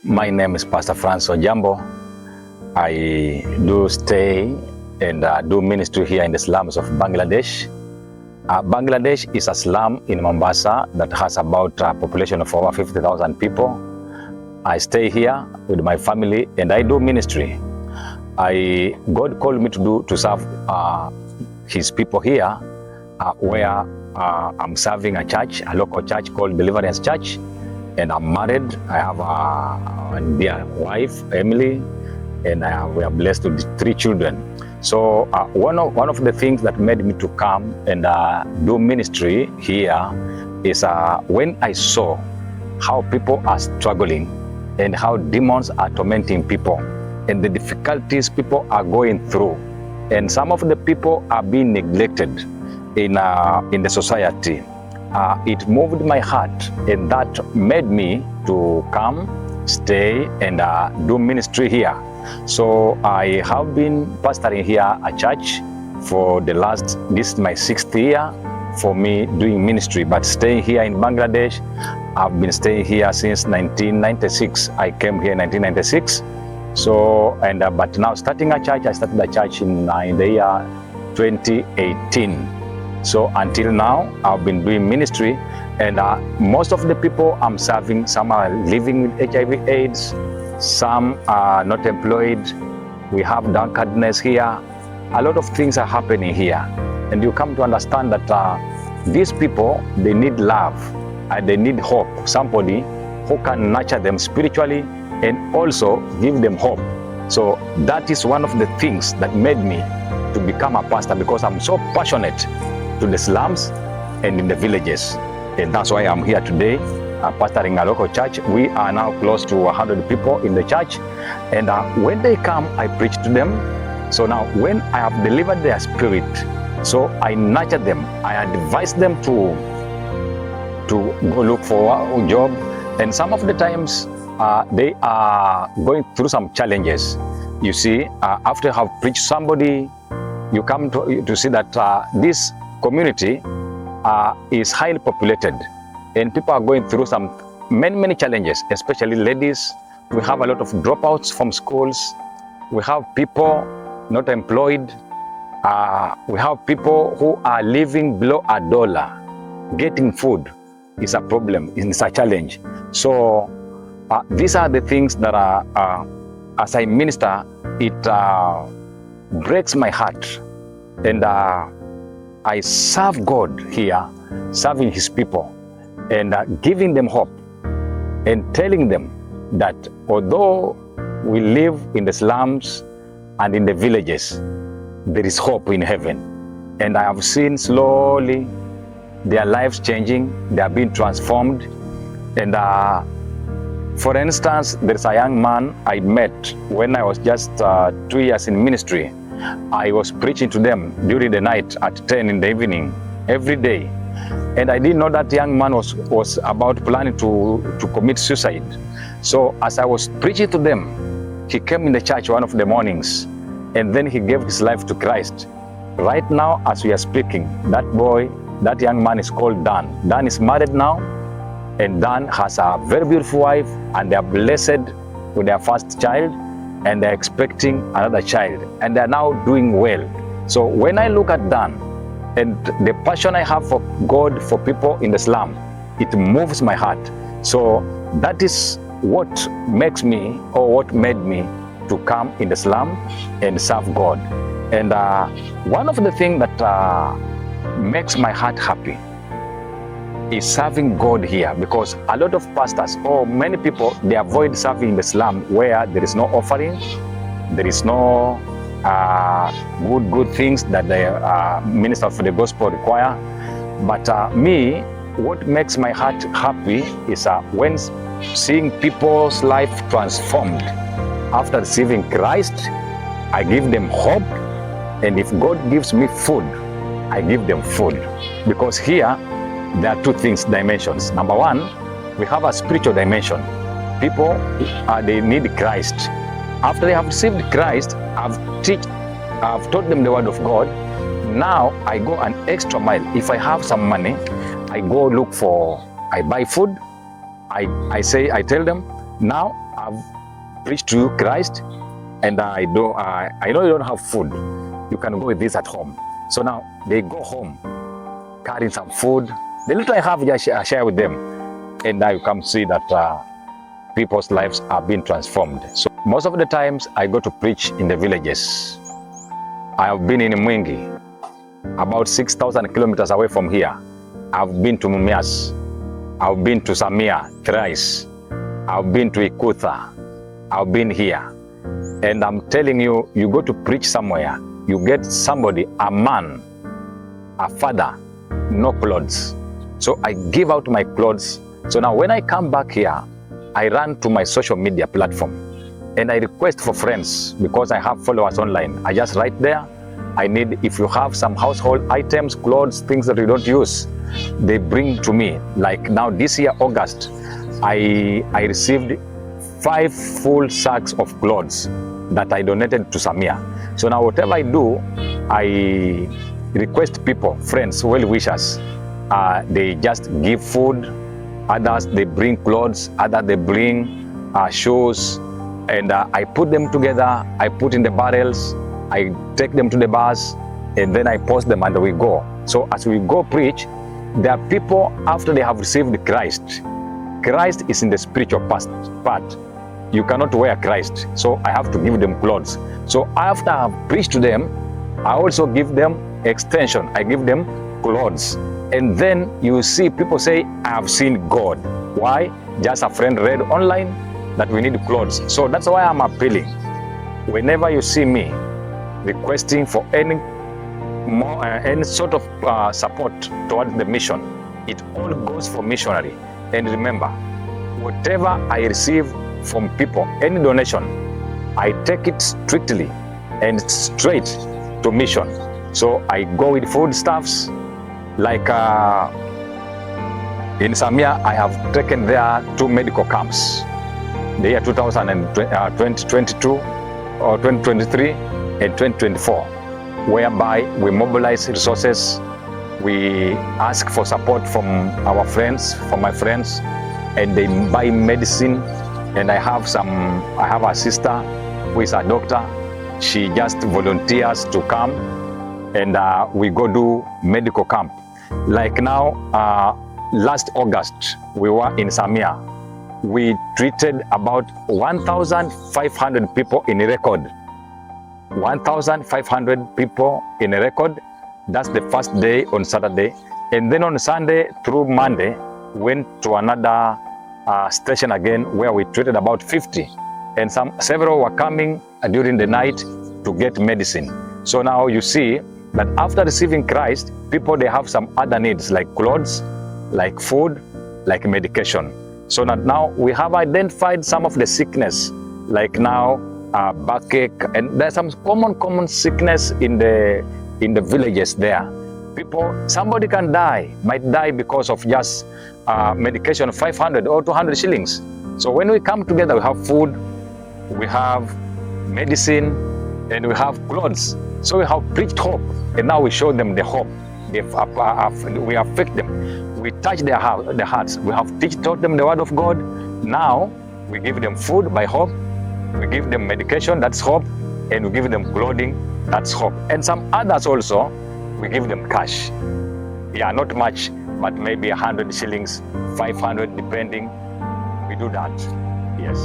My name is Pastor Francis Ojiambo. I do stay and do ministry here in the slums of Bangladesh. Bangladesh is a slum in Mombasa that has about a population of over 50,000 people. I stay here with my family and I do ministry. God called me to serve His people here, where I'm serving a church, a local church called Deliverance Church, and I'm married. I have a dear wife, Emily, and we are blessed with 3 children. So one of the things that made me to come and do ministry here is when I saw how people are struggling and how demons are tormenting people and the difficulties people are going through, and some of the people are being neglected in the society. It moved my heart, and that made me to come, stay, and do ministry here. So I have been pastoring here a church for this is my 6th year for me doing ministry, but staying here in Bangladesh. I've been staying here since 1996. I came here in 1996. So, but now starting a church, I started a church in the year 2018. So until now, I've been doing ministry, and most of the people I'm serving, some are living with HIV/AIDS, some are not employed. We have drunkardness here. A lot of things are happening here, and you come to understand that these people, they need love and they need hope. Somebody who can nurture them spiritually and also give them hope. So that is one of the things that made me to become a pastor, because I'm so passionate to the slums and in the villages, and that's why I'm here today pastoring a local church. We are now close to 100 people in the church, and when they come, I preach to them. So now when I have delivered their spirit, so I nurture them, I advise them to go look for a job, and some of the times they are going through some challenges. You see, after I have preached somebody, you come to see that this community is highly populated, and people are going through some many challenges, especially ladies. We have a lot of dropouts from schools. We have people not employed. We have people who are living below $1. Getting food is a problem, it's a challenge. So these are the things that as I minister, it breaks my heart, and I serve God here, serving His people, and giving them hope, and telling them that although we live in the slums and in the villages, there is hope in heaven. And I have seen slowly their lives changing, they are being transformed. And for instance, there's a young man I met when I was just 2 years in ministry. I was preaching to them during the night at 10 in the evening every day, and I didn't know that young man was about planning to commit suicide. So as I was preaching to them, he came in the church one of the mornings, and then he gave his life to Christ. Right now, as we are speaking, that young man is called Dan. Dan is married now, and Dan has a very beautiful wife, and they are blessed with their first child, and they're expecting another child, and they're now doing well. So when I look at Dan and the passion I have for God, for people in the slum, it moves my heart. So that is what makes me, or what made me to come in the slum and serve God. And one of the things that makes my heart happy is serving God here, because a lot of pastors or many people, they avoid serving in the slum where there is no offering, there is no good things that the minister for the gospel require. But me, what makes my heart happy is when seeing people's life transformed after receiving Christ. I give them hope, and if God gives me food, I give them food, because here there are 2 dimensions. Number 1, we have a spiritual dimension. People, they need Christ. After they have received Christ, I've taught them the word of God. Now I go an extra mile. If I have some money, I go I buy food. I tell them, now I've preached to you Christ, and I know you don't have food. You can go with this at home. So now they go home, carrying some food. The little I have, I share with them. And now you come see that people's lives are being transformed. So most of the times I go to preach in the villages. I have been in Mwingi, about 6,000 kilometers away from here. I've been to Mumias. I've been to Samia thrice. I've been to Ikutha. I've been here. And I'm telling you, you go to preach somewhere, you get somebody, a man, a father, no clothes. So I give out my clothes. So now when I come back here, I run to my social media platform and I request for friends because I have followers online. I just write there, I need, if you have some household items, clothes, things that you don't use, they bring to me. Like now this year, August, I received 5 full sacks of clothes that I donated to Samia. So now whatever I do, I request people, friends, well-wishers, they just give food, others they bring clothes, others they bring shoes, and I put them together, I put in the barrels, I take them to the bars, and then I post them and we go. So as we go preach, there are people after they have received Christ. Christ is in the spiritual part. You cannot wear Christ, so I have to give them clothes. So after I have preached to them, I also give them extension, I give them clothes. And then you see people say, I have seen God. Why? Just a friend read online that we need clothes. So that's why I'm appealing. Whenever you see me requesting for any sort of support towards the mission, it all goes for missionary. And remember, whatever I receive from people, any donation, I take it strictly and straight to mission. So I go with foodstuffs. Like in Samia, I have taken there 2 medical camps, the year 2022 or 2023 and 2024, whereby we mobilize resources, we ask for support from our friends, from my friends, and they buy medicine. And I have a sister who is a doctor. She just volunteers to come, and we go do medical camp. Like now, last August, we were in Samia. We treated about 1,500 people in a record. 1,500 people in a record. That's the first day on Saturday. And then on Sunday through Monday, went to another station again where we treated about 50. And several were coming during the night to get medicine. So now you see that after receiving Christ, people, they have some other needs like clothes, like food, like medication. So now we have identified some of the sickness, like now backache, and there's some common sickness in the villages there. People, somebody can die, might die because of just medication, 500 or 200 shillings. So when we come together, we have food, we have medicine, and we have clothes. So we have preached hope, and now we show them the hope. We affect them. We touch their hearts. We have taught them the word of God. Now we give them food by hope. We give them medication, that's hope. And we give them clothing, that's hope. And some others also, we give them cash. Yeah, not much, but maybe 100 shillings, 500, depending. We do that, yes.